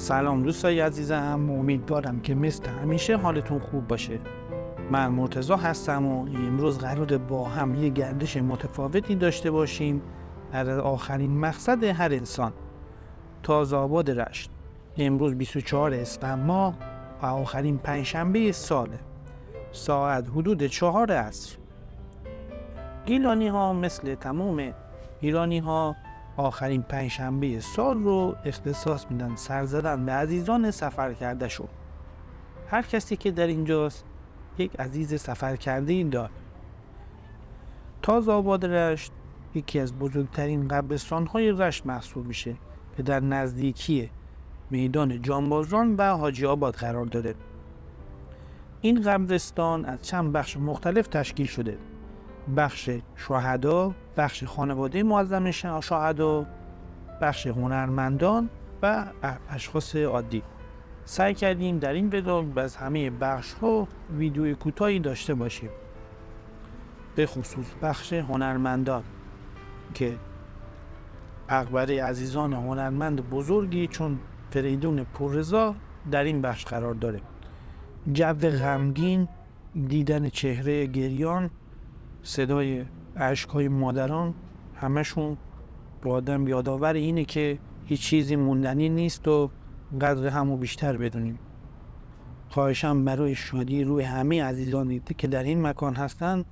سلام دوستای عزیزم، امیدوارم که مثل همیشه حالتون خوب باشه. من مرتضی هستم و امروز قراره با هم یه گردش متفاوتی داشته باشیم در آخرین مقصد هر انسان، تازه‌آباد رشت. امروز 24 اسفند ماه و آخرین پنجشنبه ساله، ساعت حدود 4 عصر. گیلانی ها مثل تمام ایرانی ها آخرین پنجشنبه سال رو اختصاص میدن سر زدن به عزیزان سفر کرده شو. هر کسی که در اینجاست یک عزیز سفر کرده این داره. تازه‌آباد رشت یکی از بزرگترین قبرستان های رشت محسوب میشه که در نزدیکی میدان جانبازان و حاجی آباد قرار داره. این قبرستان از چند بخش مختلف تشکیل شده: بخش شهدا، بخش خانواده معظم شهدا، بخش هنرمندان و اشخاص عادی. سعی کردیم در این ویدیو از همه بخش ها ویدیوی کوتاهی داشته باشیم، به خصوص بخش هنرمندان که مقبره عزیزان هنرمند بزرگی چون فریدون پوررضا در این بخش قرار داره. جو غمگین، دیدن چهره گریان، صدای اشک‌های مادران، همشون با آدم یادآور اینه که هیچ چیزی موندنی نیست و قدر همو بیشتر بدونیم. خواهشم برای شادی روی همه عزیزانی که در این مکان هستن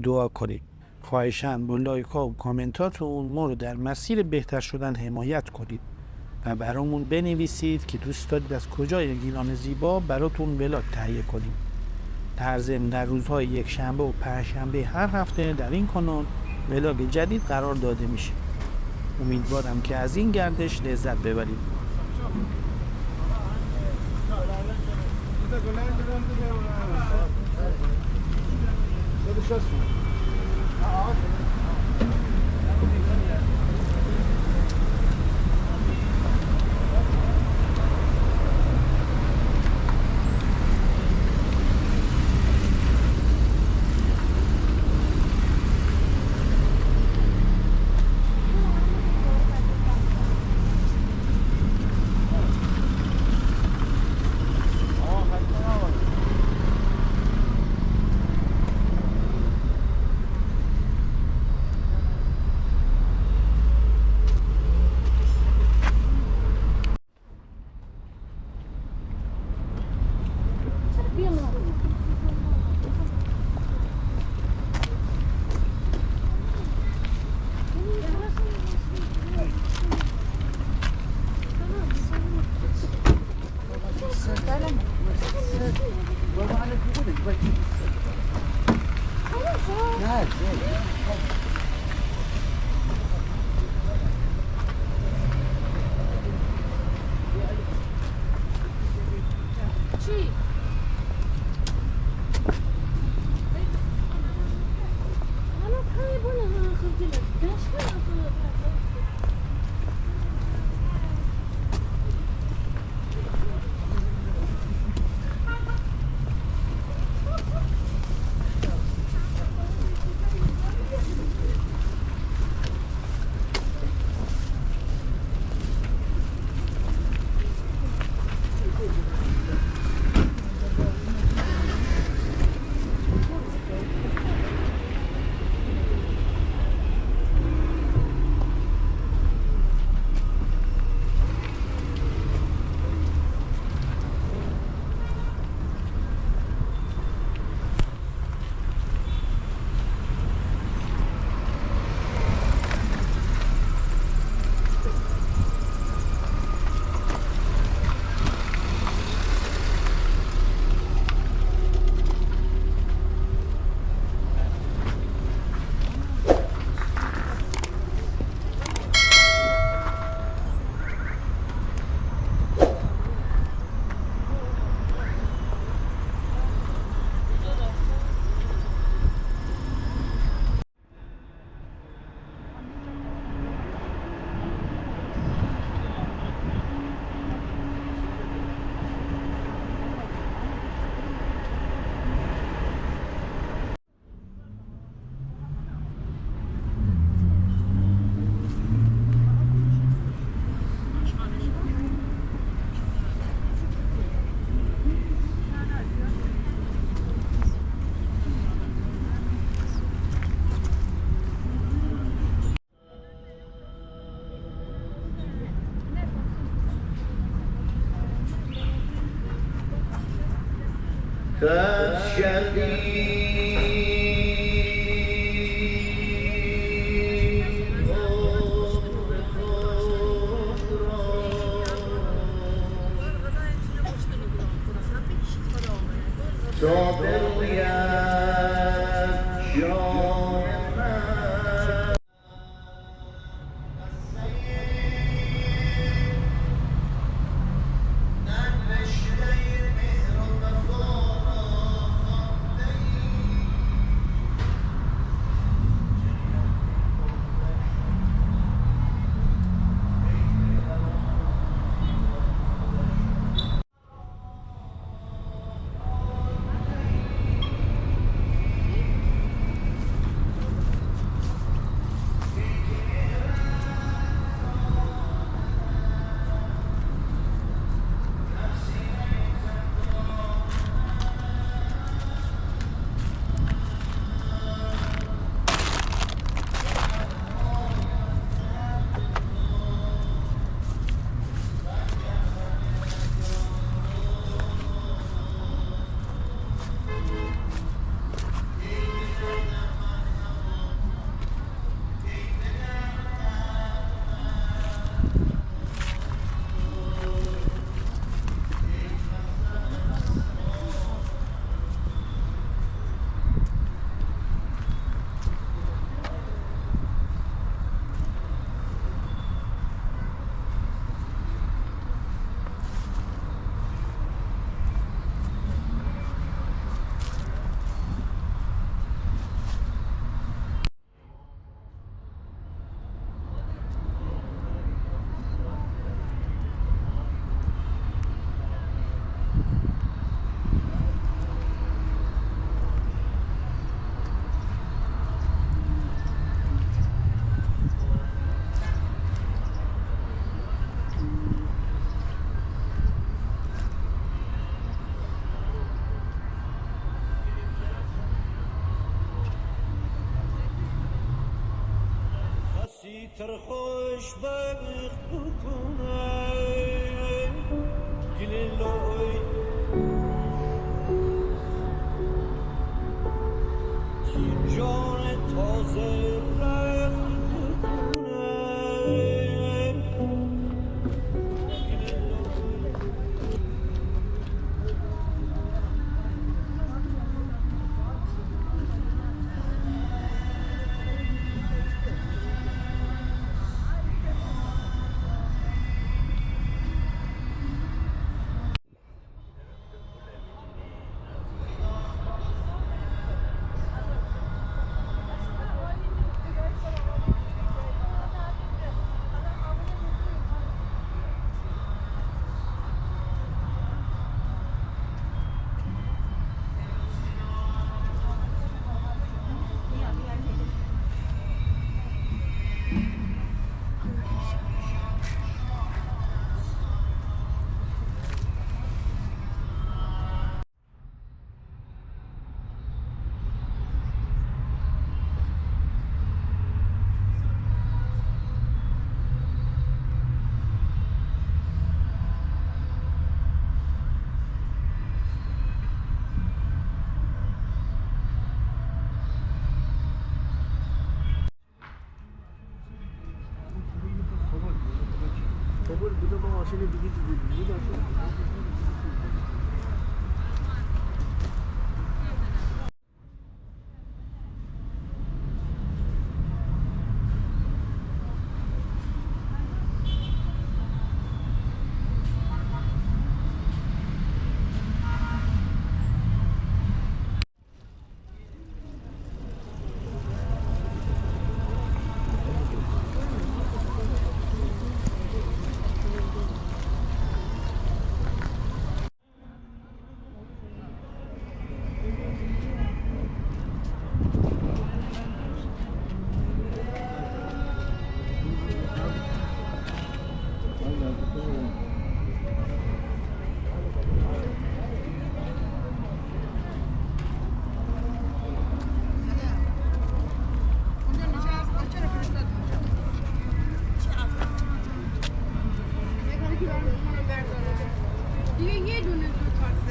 دعا کنید. خواهشم با لایک ها و کامنتاتون ما رو در مسیر بهتر شدن حمایت کنید و برامون بنویسید که دوست دارید از کجای گیلان زیبا براتون ولاگ تهیه کنیم. در ضمن در روزهای یکشنبه و پنجشنبه هر هفته در این کانال ولاگ جدید قرار داده میشه. امیدوارم که از این گردش لذت ببرید. تر خوشبخت بکنه گلی لوی تیر جان تازه رخت بکنه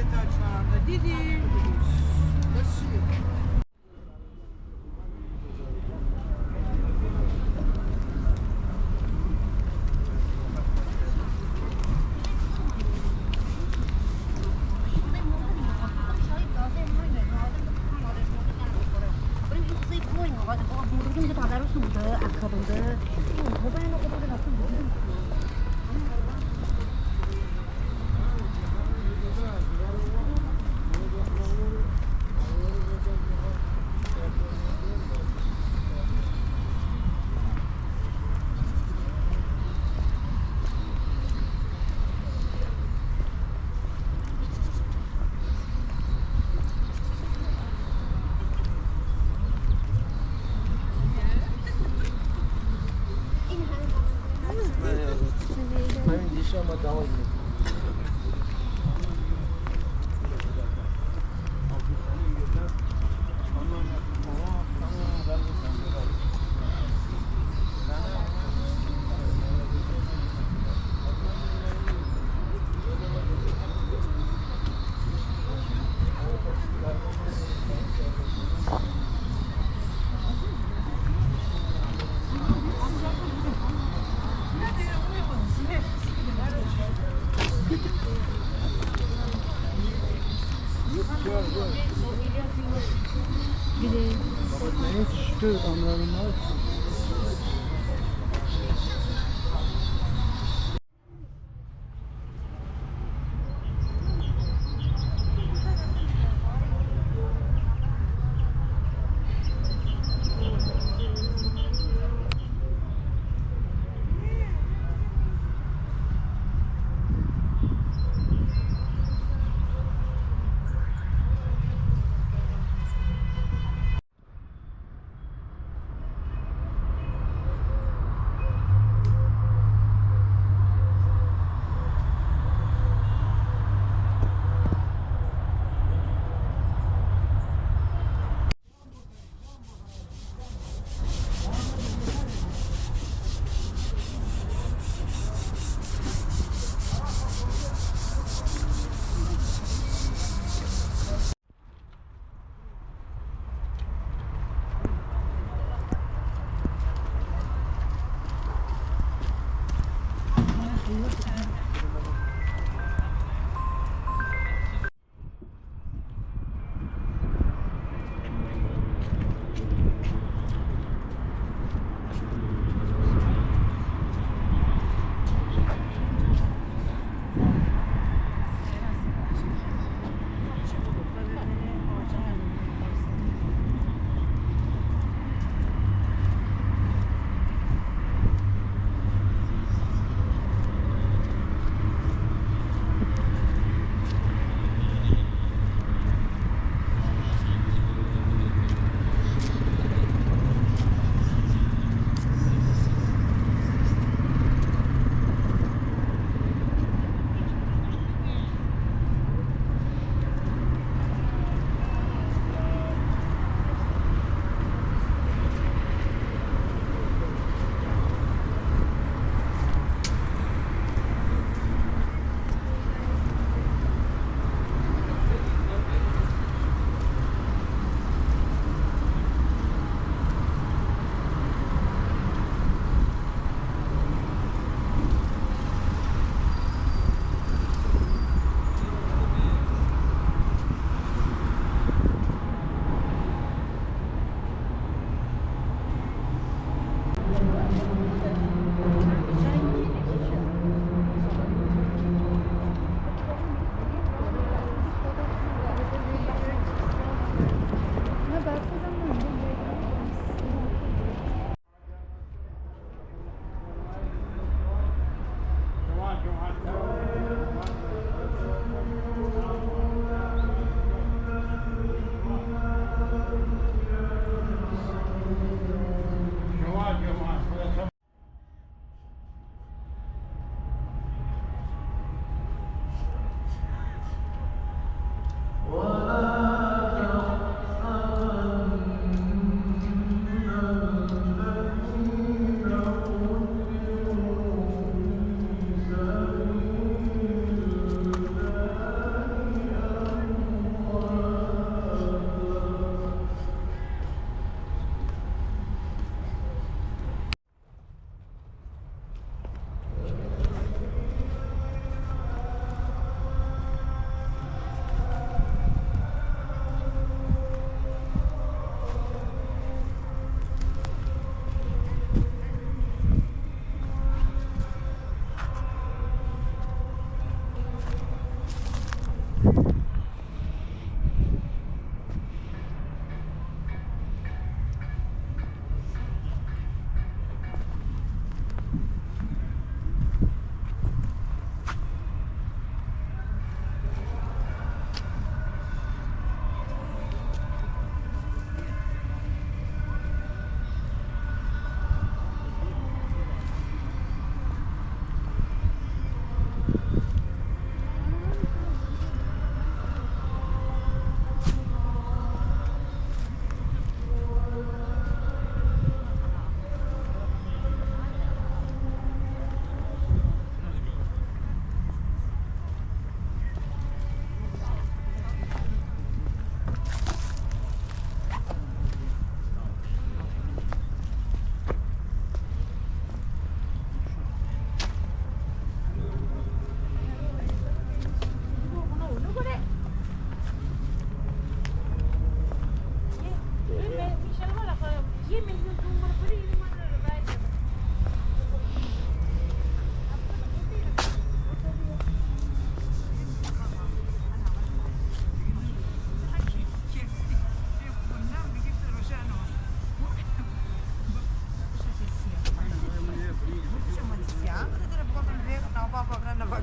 تا چهارده دیدی؟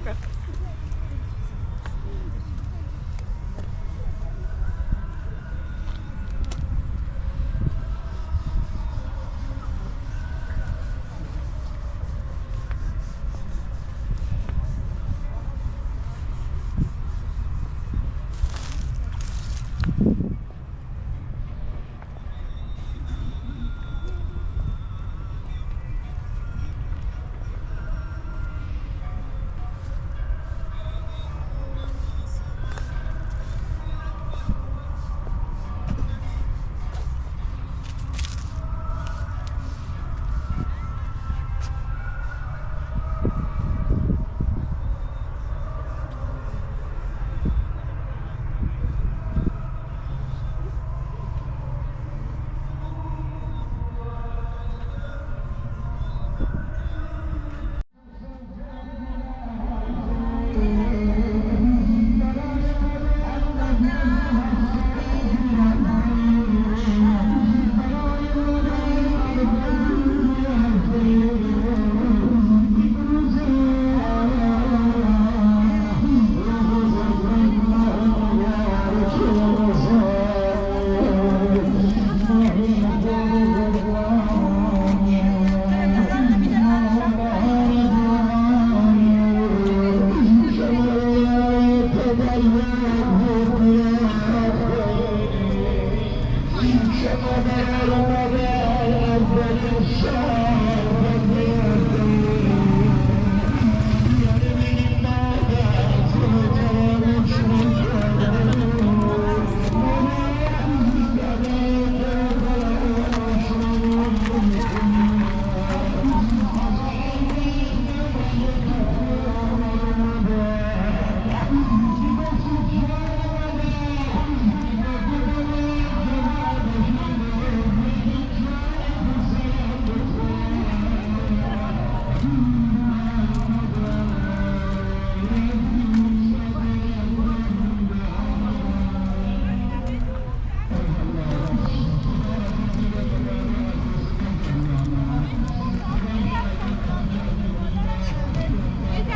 یک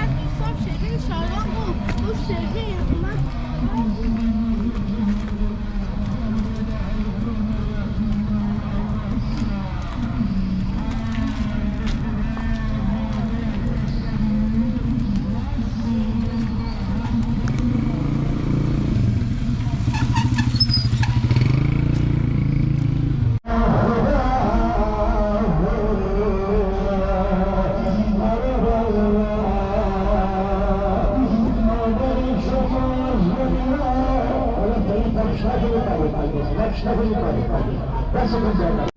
از دوستام شکل شایان بود تو شکل اومد That's a good